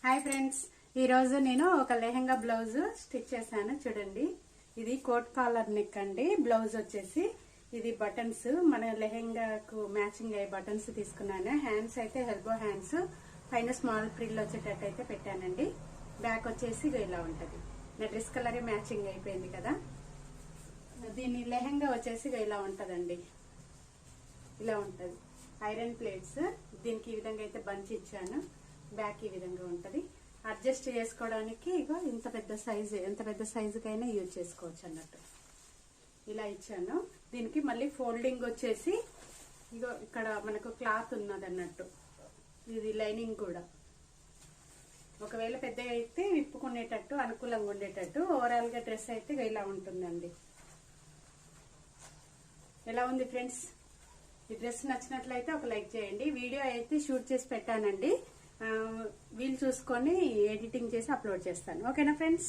Hi friends, ఈరోజు నేను ఒక లెహెంగా బ్లౌజ్ స్టిచ్ చేశాను. చూడండి, ఇది కోట్ కాలర్ నెక్ అండి. బ్లౌజ్ వచ్చేసి ఇది బటన్స్, మన లెహెంగాకు మ్యాచింగ్ అయ్యే బటన్స్ తీసుకున్నాను. హ్యాండ్స్ అయితే ఎల్బో హ్యాండ్స్, పైన స్మాల్ ప్రిల్ వచ్చేటట్టు అయితే పెట్టానండి. బ్యాక్ వచ్చేసి ఇలా ఉంటది. నా డ్రెస్ కలరే మ్యాచింగ్ అయిపోయింది కదా. దీని లెహెంగా వచ్చేసి ఇలా ఉంటదండి. ఇలా ఉంటది ఐరన్ ప్లేట్స్. దీనికి ఈ విధంగా అయితే బంచ్ ఇచ్చాను. బ్యాక్ ఈ విధంగా ఉంటది. అడ్జస్ట్ చేసుకోవడానికి ఇగో ఇంత పెద్ద సైజు, ఎంత పెద్ద సైజుకైనా యూజ్ చేసుకోవచ్చు అన్నట్టు ఇలా ఇచ్చాను. దీనికి మళ్ళీ ఫోల్డింగ్ వచ్చేసి ఇగో ఇక్కడ మనకు క్లాత్ ఉన్నది అన్నట్టు. ఇది లైనింగ్ కూడా ఒకవేళ పెద్దగా అయితే విప్పుకునేటట్టు అనుకూలంగా ఉండేటట్టు. ఓవరాల్ గా డ్రెస్ అయితే ఇలా ఉంటుందండి. ఎలా ఉంది ఫ్రెండ్స్? ఈ డ్రెస్ నచ్చినట్లయితే ఒక లైక్ చేయండి. వీడియో అయితే షూట్ చేసి పెట్టానండి. వీలు చూసుకొని ఎడిటింగ్ చేసి అప్లోడ్ చేస్తాను. ఓకేనా ఫ్రెండ్స్?